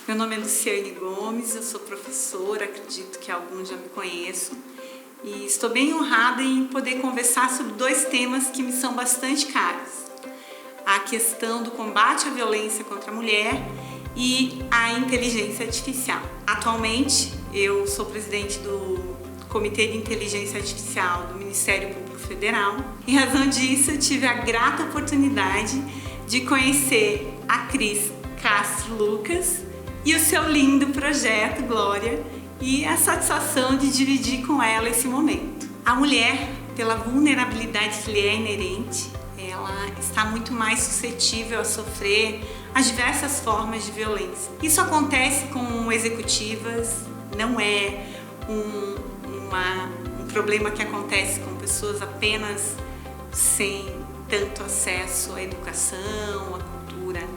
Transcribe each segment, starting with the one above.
Meu nome é Luciane Gomes, eu sou professora, acredito que alguns já me conheçam. E estou bem honrada em poder conversar sobre dois temas que me são bastante caros. A questão do combate à violência contra a mulher e a inteligência artificial. Atualmente, eu sou presidente do Comitê de Inteligência Artificial do Ministério Público Federal. Em razão disso, eu tive a grata oportunidade de conhecer a Cris Castro Lucas e o seu lindo projeto, Glória, e a satisfação de dividir com ela esse momento. A mulher, pela vulnerabilidade que lhe é inerente, ela está muito mais suscetível a sofrer as diversas formas de violência. Isso acontece com executivas, não é um problema que acontece com pessoas apenas sem tanto acesso à educação, à cultura.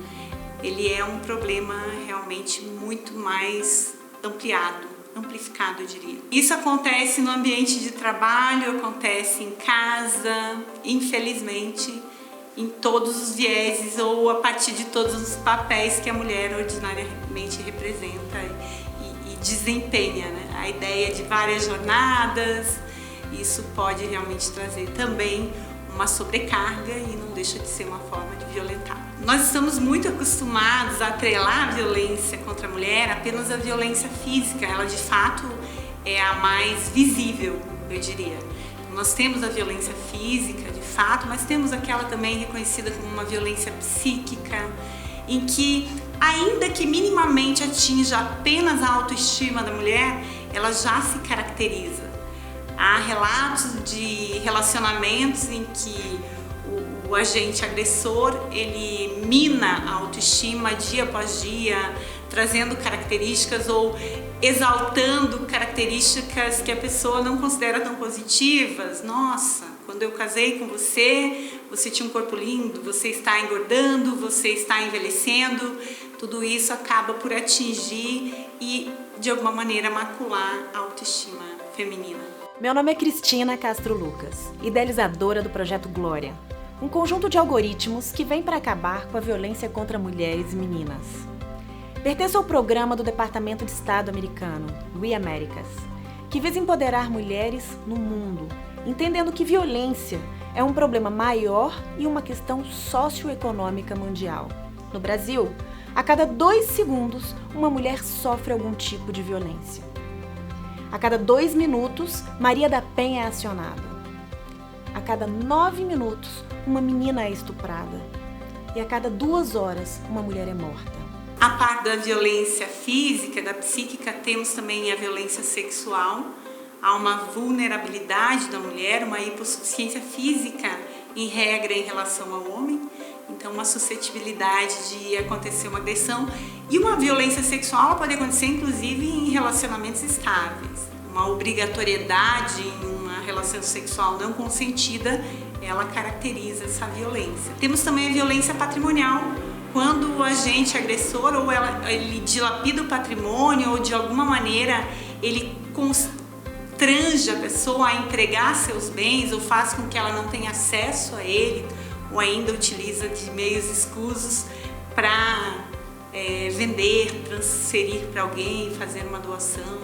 Ele é um problema realmente muito mais amplificado, eu diria. Isso acontece no ambiente de trabalho, acontece em casa, infelizmente, em todos os vieses ou a partir de todos os papéis que a mulher ordinariamente representa e desempenha, né? A ideia de várias jornadas, isso pode realmente trazer também uma sobrecarga e não deixa de ser uma forma de violentar. Nós estamos muito acostumados a atrelar a violência contra a mulher apenas à violência física, ela de fato é a mais visível, eu diria. Nós temos a violência física, de fato, mas temos aquela também reconhecida como uma violência psíquica, em que, ainda que minimamente atinja apenas a autoestima da mulher, ela já se caracteriza. Há relatos de relacionamentos em que o agente agressor, ele mina a autoestima dia após dia, trazendo características ou exaltando características que a pessoa não considera tão positivas. Nossa, quando eu casei com você, você tinha um corpo lindo, você está engordando, você está envelhecendo. Tudo isso acaba por atingir e, de alguma maneira, macular a autoestima feminina. Meu nome é Cristina Castro Lucas, idealizadora do projeto Glória, um conjunto de algoritmos que vem para acabar com a violência contra mulheres e meninas. Pertenço ao programa do Departamento de Estado americano, We Americas, que visa empoderar mulheres no mundo, entendendo que violência é um problema maior e uma questão socioeconômica mundial. No Brasil, a cada 2 segundos, uma mulher sofre algum tipo de violência. A cada 2 minutos, Maria da Penha é acionada. A cada 9 minutos, uma menina é estuprada. E a cada 2 horas, uma mulher é morta. A par da violência física, da psíquica, temos também a violência sexual. Há uma vulnerabilidade da mulher, uma hipossuficiência física, em regra, em relação ao homem. Então, uma suscetibilidade de acontecer uma agressão. E uma violência sexual pode acontecer, inclusive, em relacionamentos estáveis. Uma obrigatoriedade em uma relação sexual não consentida, ela caracteriza essa violência. Temos também a violência patrimonial, quando o agente agressor ou ele dilapida o patrimônio ou de alguma maneira ele constrange a pessoa a entregar seus bens ou faz com que ela não tenha acesso a ele ou ainda utiliza de meios escusos para vender, transferir para alguém, fazer uma doação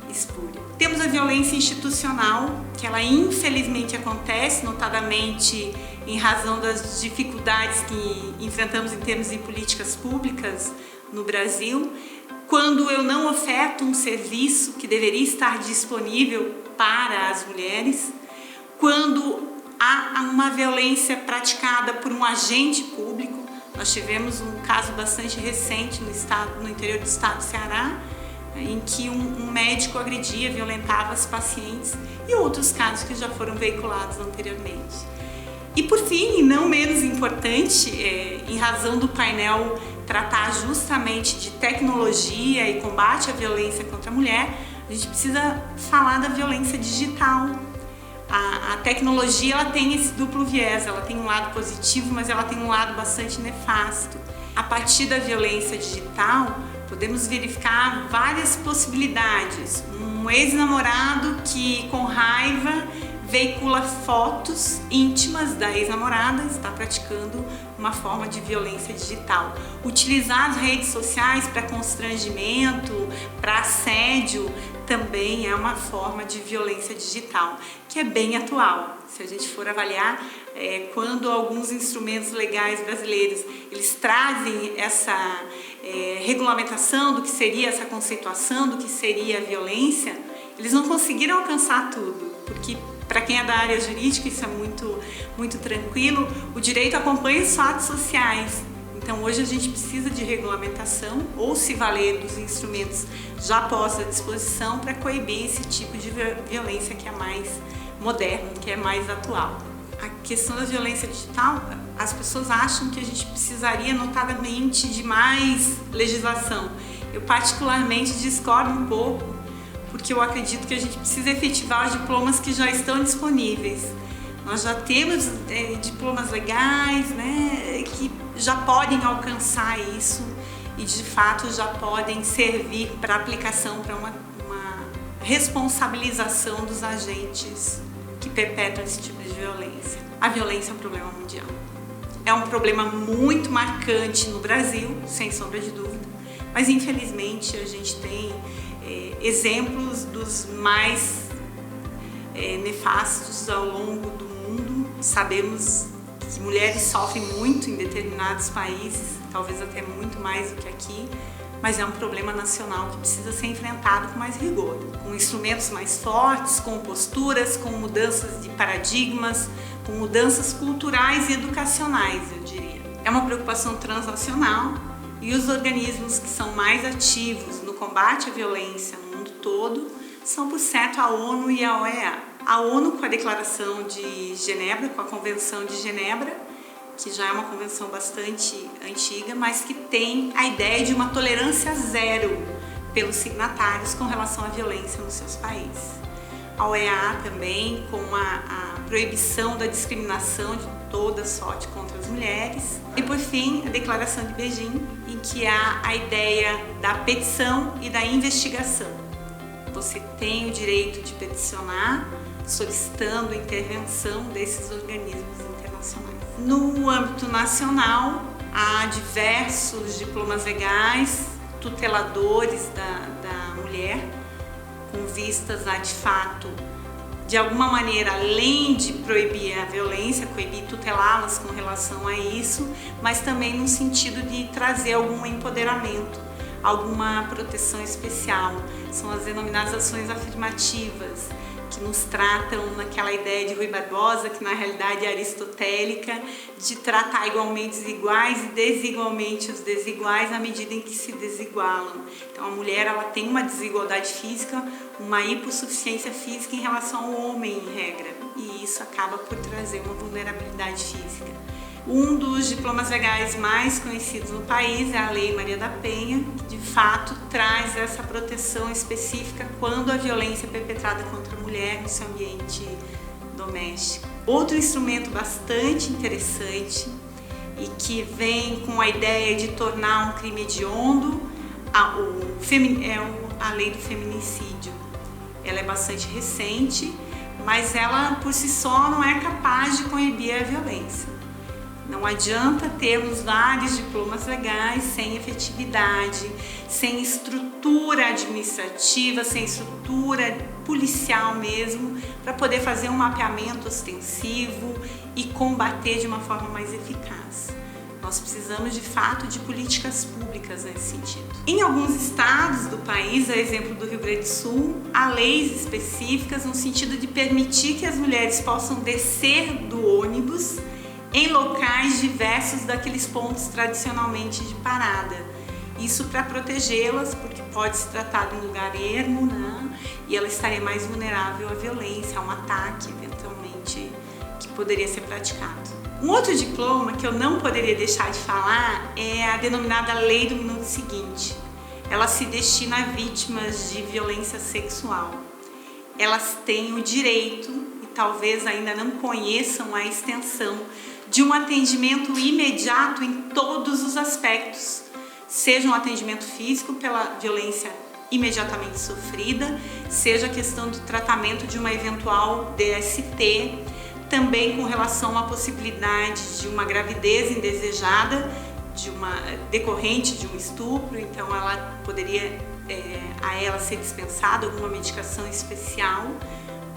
espúria. Temos a violência institucional, que ela infelizmente acontece, notadamente em razão das dificuldades que enfrentamos em termos de políticas públicas no Brasil, quando eu não oferto um serviço que deveria estar disponível para as mulheres, quando há uma violência praticada por um agente público. Nós tivemos um caso bastante recente no interior do estado do Ceará, em que um médico agredia, violentava as pacientes, e outros casos que já foram veiculados anteriormente. E por fim, e não menos importante, em razão do painel tratar justamente de tecnologia e combate à violência contra a mulher, a gente precisa falar da violência digital. A tecnologia, ela tem esse duplo viés, ela tem um lado positivo, mas ela tem um lado bastante nefasto. A partir da violência digital, podemos verificar várias possibilidades. Um ex-namorado que, com raiva, veicula fotos íntimas da ex-namorada, está praticando uma forma de violência digital. Utilizar as redes sociais para constrangimento, para assédio, também é uma forma de violência digital, que é bem atual. Se a gente for avaliar, quando alguns instrumentos legais brasileiros eles trazem essa regulamentação do que seria essa conceituação do que seria a violência, eles não conseguiram alcançar tudo, porque para quem é da área jurídica isso é muito tranquilo, o direito acompanha os fatos sociais. Então hoje a gente precisa de regulamentação ou se valer dos instrumentos já postos à disposição para coibir esse tipo de violência que é mais moderno, que é mais atual. A questão da violência digital, as pessoas acham que a gente precisaria notadamente de mais legislação. Eu particularmente discordo um pouco, porque eu acredito que a gente precisa efetivar os diplomas que já estão disponíveis. Nós já temos diplomas legais, né, que já podem alcançar isso e de fato já podem servir para aplicação, para uma responsabilização dos agentes que perpetram esse tipo de violência. A violência é um problema mundial. É um problema muito marcante no Brasil, sem sombra de dúvida, mas infelizmente a gente tem exemplos dos mais nefastos ao longo do mundo. Sabemos que mulheres sofrem muito em determinados países, talvez até muito mais do que aqui, mas é um problema nacional que precisa ser enfrentado com mais rigor, com instrumentos mais fortes, com posturas, com mudanças de paradigmas, com mudanças culturais e educacionais, eu diria. É uma preocupação transnacional e os organismos que são mais ativos no combate à violência no mundo todo são, por certo, a ONU e a OEA. A ONU com a Declaração de Genebra, com a Convenção de Genebra, que já é uma convenção bastante antiga, mas que tem a ideia de uma tolerância zero pelos signatários com relação à violência nos seus países. A OEA também com a proibição da discriminação de toda sorte contra as mulheres. E por fim, a Declaração de Beijing, em que há a ideia da petição e da investigação. Você tem o direito de peticionar, solicitando a intervenção desses organismos internacionais. No âmbito nacional, há diversos diplomas legais, tuteladores da mulher, com vistas a, de fato, de alguma maneira, além de proibir a violência, coibir e tutelá-las com relação a isso, mas também no sentido de trazer algum empoderamento, alguma proteção especial. São as denominadas ações afirmativas, que nos tratam naquela ideia de Rui Barbosa, que na realidade é aristotélica, de tratar igualmente os iguais e desigualmente os desiguais à medida em que se desigualam. Então a mulher ela tem uma desigualdade física, uma hipossuficiência física em relação ao homem, em regra, e isso acaba por trazer uma vulnerabilidade física. Um dos diplomas legais mais conhecidos no país é a Lei Maria da Penha, que de fato traz essa proteção específica quando a violência é perpetrada contra a mulher no seu ambiente doméstico. Outro instrumento bastante interessante e que vem com a ideia de tornar um crime hediondo a Lei do Feminicídio. Ela é bastante recente, mas ela por si só não é capaz de coibir a violência. Não adianta termos vários diplomas legais sem efetividade, sem estrutura administrativa, sem estrutura policial mesmo, para poder fazer um mapeamento ostensivo e combater de uma forma mais eficaz. Nós precisamos, de fato, de políticas públicas nesse sentido. Em alguns estados do país, a exemplo do Rio Grande do Sul, há leis específicas no sentido de permitir que as mulheres possam descer do ônibus em locais diversos daqueles pontos tradicionalmente de parada. Isso para protegê-las, porque pode se tratar de um lugar ermo, né? E ela estaria mais vulnerável à violência, a um ataque, eventualmente, que poderia ser praticado. Um outro diploma que eu não poderia deixar de falar é a denominada Lei do Minuto Seguinte. Ela se destina a vítimas de violência sexual. Elas têm o direito, e talvez ainda não conheçam a extensão, de um atendimento imediato em todos os aspectos, seja um atendimento físico pela violência imediatamente sofrida, seja a questão do tratamento de uma eventual DST, também com relação à possibilidade de uma gravidez indesejada, decorrente de um estupro, então ela poderia a ela ser dispensada alguma medicação especial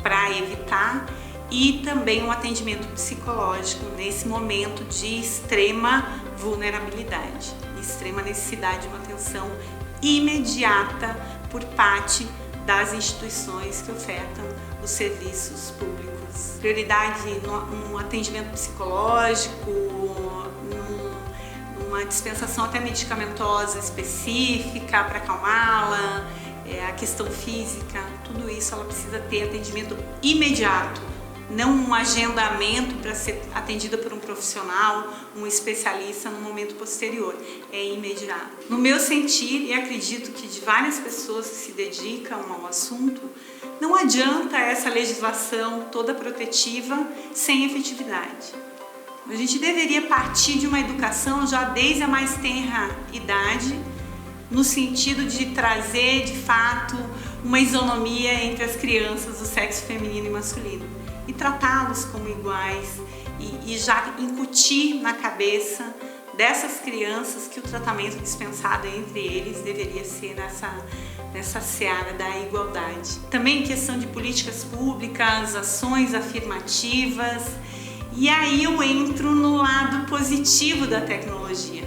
para evitar, e também um atendimento psicológico nesse momento de extrema vulnerabilidade, extrema necessidade de uma atenção imediata por parte das instituições que ofertam os serviços públicos. Prioridade num atendimento psicológico, numa dispensação até medicamentosa específica para acalmá-la, a questão física, tudo isso ela precisa ter atendimento imediato, não um agendamento para ser atendida por um profissional, um especialista no momento posterior, é imediato. No meu sentir, e acredito que de várias pessoas que se dedicam ao assunto, não adianta essa legislação toda protetiva sem efetividade. A gente deveria partir de uma educação já desde a mais tenra idade, no sentido de trazer, de fato, uma isonomia entre as crianças do sexo feminino e masculino e tratá-los como iguais e já incutir na cabeça dessas crianças que o tratamento dispensado entre eles deveria ser nessa seara da igualdade. Também questão de políticas públicas, ações afirmativas, e aí eu entro no lado positivo da tecnologia.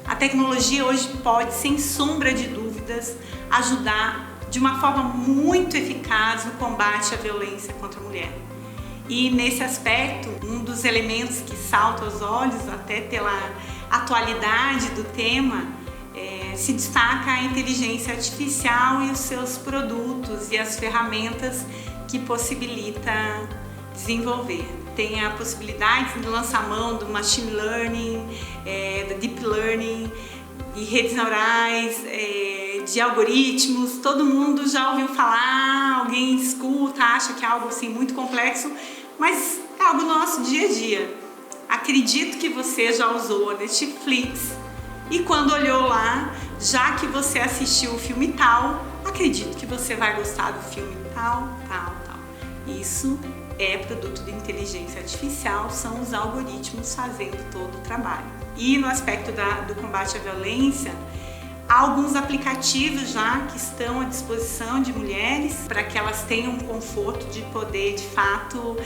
A tecnologia hoje pode, sem sombra de dúvidas, ajudar de uma forma muito eficaz no combate à violência contra a mulher. E nesse aspecto, um dos elementos que salta aos olhos, até pela atualidade do tema, se destaca a inteligência artificial e os seus produtos e as ferramentas que possibilita desenvolver. Tem a possibilidade de lançar mão do machine learning, do deep learning, e redes neurais, de algoritmos. Todo mundo já ouviu falar, alguém escuta, acha que é algo assim muito complexo, mas é algo do nosso dia a dia. Acredito que você já usou a Netflix e quando olhou lá, já que você assistiu o filme tal, acredito que você vai gostar do filme tal. Isso é produto de inteligência artificial, são os algoritmos fazendo todo o trabalho. E no aspecto do combate à violência, há alguns aplicativos já que estão à disposição de mulheres para que elas tenham um conforto de poder, de fato,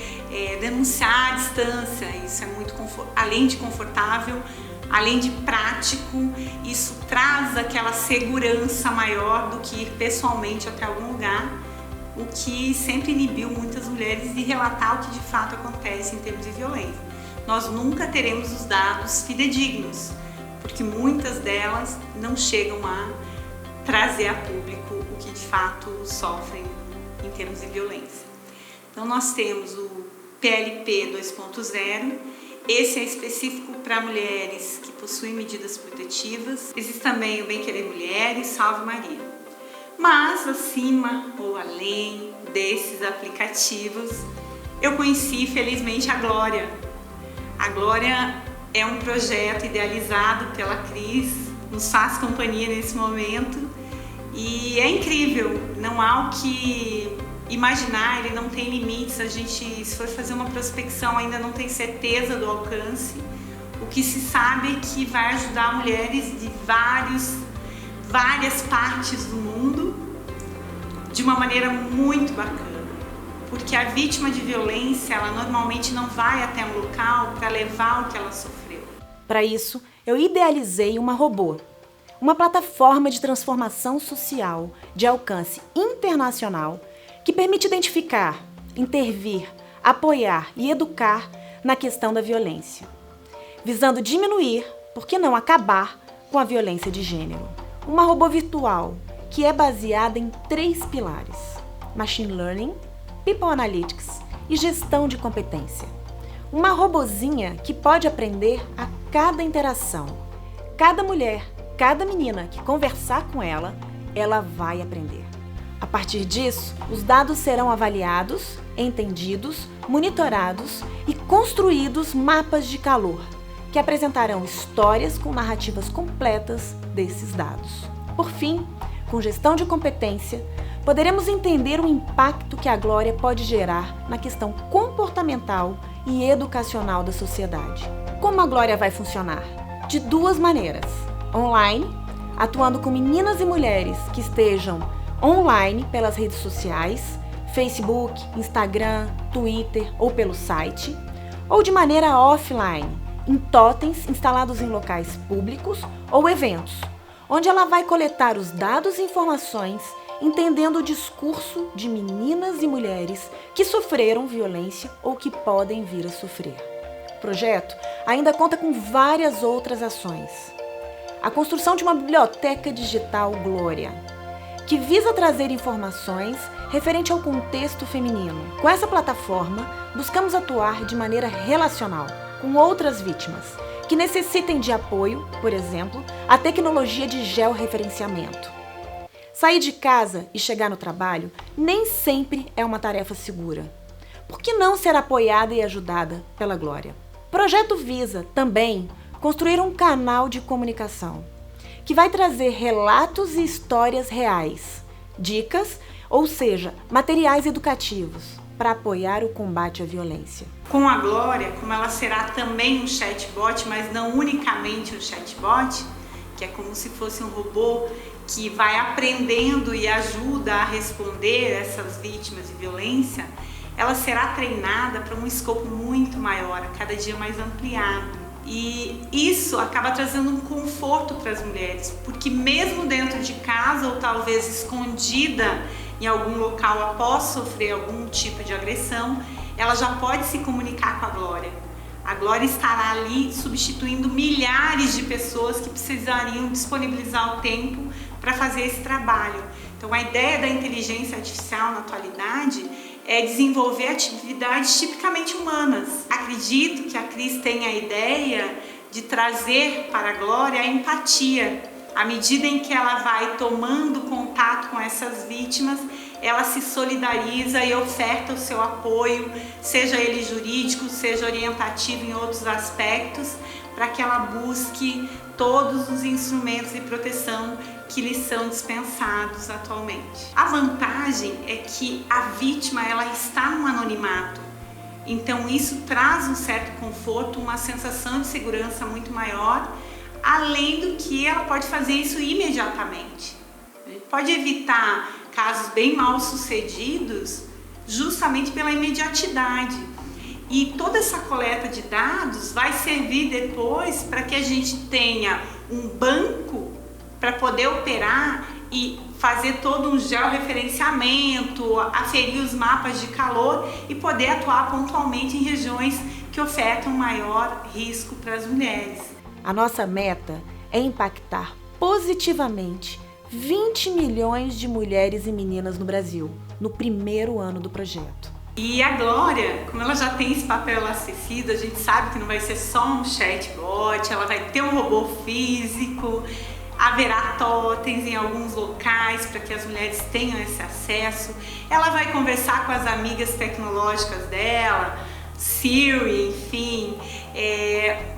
denunciar à distância. Isso é muito além de confortável, além de prático, isso traz aquela segurança maior do que ir pessoalmente até algum lugar, o que sempre inibiu muitas mulheres de relatar o que de fato acontece em termos de violência. Nós nunca teremos os dados fidedignos, porque muitas delas não chegam a trazer a público o que de fato sofrem em termos de violência. Então nós temos o PLP 2.0, esse é específico para mulheres que possuem medidas protetivas. Existe também o Bem Querer Mulheres, Salve Maria. Mas acima ou além desses aplicativos, eu conheci felizmente a Glória. A Glória é um projeto idealizado pela Cris, nos faz companhia nesse momento e é incrível, não há o que imaginar, ele não tem limites, a gente, se for fazer uma prospecção, ainda não tem certeza do alcance. O que se sabe é que vai ajudar mulheres de várias partes do mundo de uma maneira muito bacana, porque a vítima de violência, ela normalmente não vai até um local para levar o que ela sofreu. Para isso, eu idealizei uma robô, uma plataforma de transformação social de alcance internacional que permite identificar, intervir, apoiar e educar na questão da violência, visando diminuir, por que não acabar, com a violência de gênero. Uma robô virtual que é baseada em 3 pilares: Machine Learning, People Analytics e Gestão de Competência. Uma robozinha que pode aprender a cada interação. Cada mulher, cada menina que conversar com ela, ela vai aprender. A partir disso, os dados serão avaliados, entendidos, monitorados e construídos mapas de calor, que apresentarão histórias com narrativas completas desses dados. Por fim, com gestão de competência, poderemos entender o impacto que a Glória pode gerar na questão comportamental e educacional da sociedade. Como a Glória vai funcionar? De duas maneiras. Online, atuando com meninas e mulheres que estejam online pelas redes sociais, Facebook, Instagram, Twitter ou pelo site, ou de maneira offline, em totens instalados em locais públicos ou eventos, onde ela vai coletar os dados e informações, entendendo o discurso de meninas e mulheres que sofreram violência ou que podem vir a sofrer. O projeto ainda conta com várias outras ações. A construção de uma biblioteca digital Glória, que visa trazer informações referente ao contexto feminino. Com essa plataforma, buscamos atuar de maneira relacional com outras vítimas que necessitem de apoio, por exemplo, a tecnologia de georreferenciamento. Sair de casa e chegar no trabalho nem sempre é uma tarefa segura. Por que não ser apoiada e ajudada pela Glória? O projeto visa também construir um canal de comunicação que vai trazer relatos e histórias reais, dicas, ou seja, materiais educativos para apoiar o combate à violência. Com a Glória, como ela será também um chatbot, mas não unicamente um chatbot, que é como se fosse um robô que vai aprendendo e ajuda a responder essas vítimas de violência, ela será treinada para um escopo muito maior, cada dia mais ampliado. E isso acaba trazendo um conforto para as mulheres, porque mesmo dentro de casa ou talvez escondida em algum local após sofrer algum tipo de agressão, ela já pode se comunicar com a Glória. A Glória estará ali substituindo milhares de pessoas que precisariam disponibilizar o tempo para fazer esse trabalho. Então a ideia da inteligência artificial na atualidade é desenvolver atividades tipicamente humanas. Acredito que a Cris tem a ideia de trazer para a Glória a empatia. À medida em que ela vai tomando contato com essas vítimas, ela se solidariza e oferta o seu apoio, seja ele jurídico, seja orientativo em outros aspectos, para que ela busque todos os instrumentos de proteção que lhe são dispensados atualmente. A vantagem é que a vítima ela está no anonimato, então isso traz um certo conforto, uma sensação de segurança muito maior, além do que ela pode fazer isso imediatamente. Pode evitar casos bem mal sucedidos justamente pela imediatidade. E toda essa coleta de dados vai servir depois para que a gente tenha um banco para poder operar e fazer todo um georreferenciamento, aferir os mapas de calor e poder atuar pontualmente em regiões que ofertam maior risco para as mulheres. A nossa meta é impactar positivamente 20 milhões de mulheres e meninas no Brasil, no primeiro ano do projeto. E a Glória, como ela já tem esse papel acessível, a gente sabe que não vai ser só um chatbot, ela vai ter um robô físico, haverá totens em alguns locais para que as mulheres tenham esse acesso, ela vai conversar com as amigas tecnológicas dela, Siri, enfim,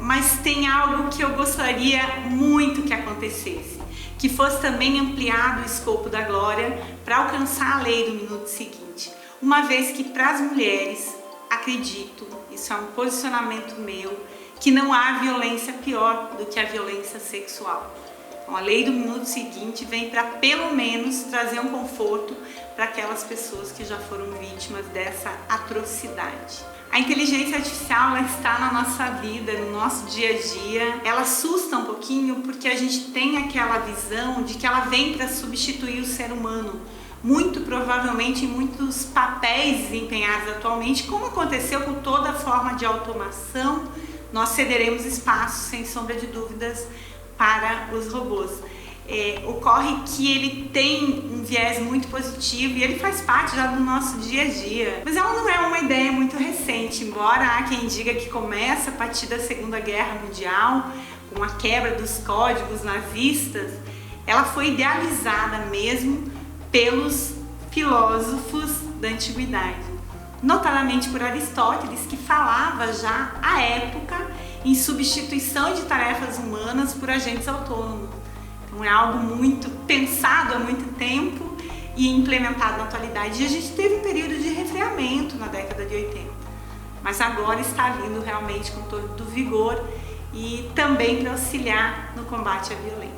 mas tem algo que eu gostaria muito que acontecesse, que fosse também ampliado o escopo da Glória para alcançar a lei do minuto seguinte, uma vez que para as mulheres, acredito, isso é um posicionamento meu, que não há violência pior do que a violência sexual. Então, a lei do minuto seguinte vem para pelo menos trazer um conforto para aquelas pessoas que já foram vítimas dessa atrocidade. A inteligência artificial ela está na nossa vida, no nosso dia a dia. Ela assusta um pouquinho porque a gente tem aquela visão de que ela vem para substituir o ser humano. Muito provavelmente em muitos papéis desempenhados atualmente, como aconteceu com toda forma de automação, nós cederemos espaço, sem sombra de dúvidas, para os robôs. Ocorre que ele tem um viés muito positivo e ele faz parte já do nosso dia a dia. Mas ela não é uma ideia muito recente, embora há quem diga que começa a partir da Segunda Guerra Mundial, com a quebra dos códigos nazistas. Ela foi idealizada mesmo pelos filósofos da antiguidade, notadamente por Aristóteles, que falava já à época em substituição de tarefas humanas por agentes autônomos. Então é algo muito pensado há muito tempo e implementado na atualidade. E a gente teve um período de refreamento na década de 80, mas agora está vindo realmente com todo o vigor e também para auxiliar no combate à violência.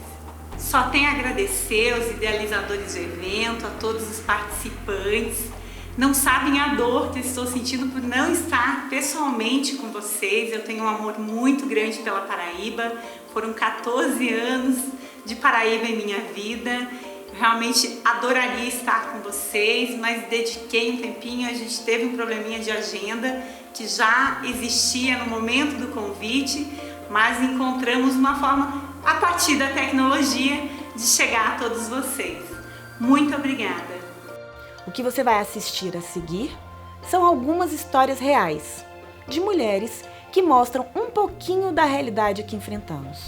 Só tenho a agradecer aos idealizadores do evento, a todos os participantes. Não sabem a dor que estou sentindo por não estar pessoalmente com vocês. Eu tenho um amor muito grande pela Paraíba. Foram 14 anos de Paraíba em minha vida. Eu realmente adoraria estar com vocês, mas dediquei um tempinho. A gente teve um probleminha de agenda que já existia no momento do convite, mas encontramos uma forma, a partir da tecnologia, de chegar a todos vocês. Muito obrigada! O que você vai assistir a seguir são algumas histórias reais de mulheres que mostram um pouquinho da realidade que enfrentamos.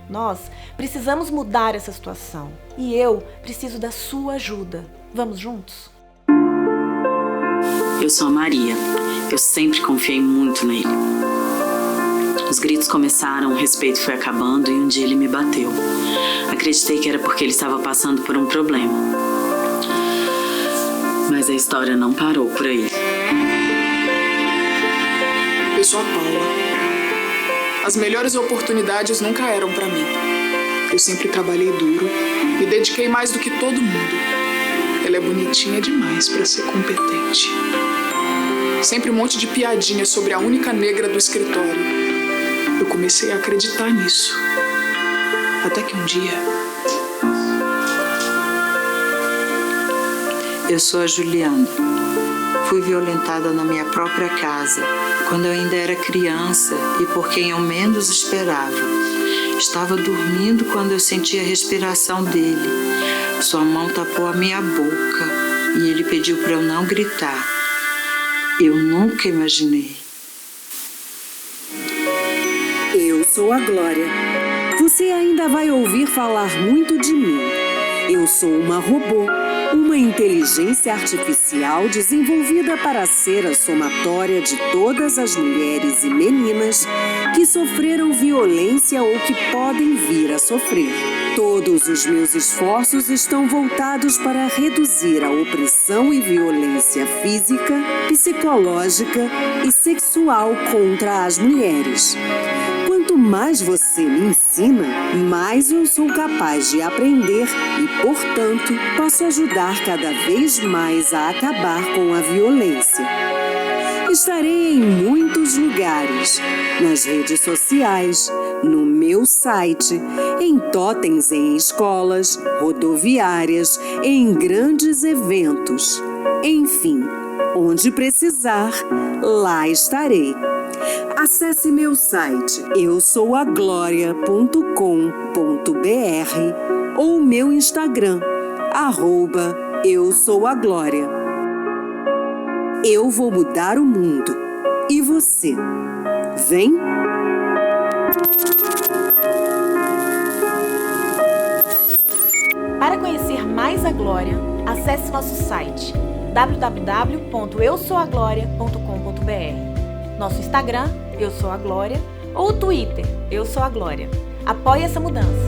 Nós precisamos mudar essa situação e eu preciso da sua ajuda. Vamos juntos? Eu sou a Maria. Eu sempre confiei muito nele. Os gritos começaram, o respeito foi acabando e um dia ele me bateu. Acreditei que era porque ele estava passando por um problema. Mas a história não parou por aí. Eu sou a Paula. As melhores oportunidades nunca eram pra mim. Eu sempre trabalhei duro, me dediquei mais do que todo mundo. Ela é bonitinha demais pra ser competente. Sempre um monte de piadinha sobre a única negra do escritório. Eu comecei a acreditar nisso. Até que um dia... Eu sou a Juliana. Fui violentada na minha própria casa, quando eu ainda era criança e por quem eu menos esperava. Estava dormindo quando eu senti a respiração dele. Sua mão tapou a minha boca e ele pediu para eu não gritar. Eu nunca imaginei. Eu sou a Glória. Você ainda vai ouvir falar muito de mim. Eu sou uma robô. Uma inteligência artificial desenvolvida para ser a somatória de todas as mulheres e meninas que sofreram violência ou que podem vir a sofrer. Todos os meus esforços estão voltados para reduzir a opressão e violência física, psicológica e sexual contra as mulheres. Quanto mais você me ensina, mais eu sou capaz de aprender e, portanto, posso ajudar cada vez mais a acabar com a violência. Estarei em muitos lugares, nas redes sociais, no meu site, em totens em escolas, rodoviárias, em grandes eventos. Enfim, onde precisar, lá estarei. Acesse meu site eusouagloria.com.br ou meu Instagram, @eusouagloria. Eu vou mudar o mundo. E você? Vem? Para conhecer mais a Glória, acesse nosso site www.eusouagloria.com.br, nosso Instagram, Eu Sou a Glória, ou Twitter, Eu Sou a Glória. Apoie essa mudança.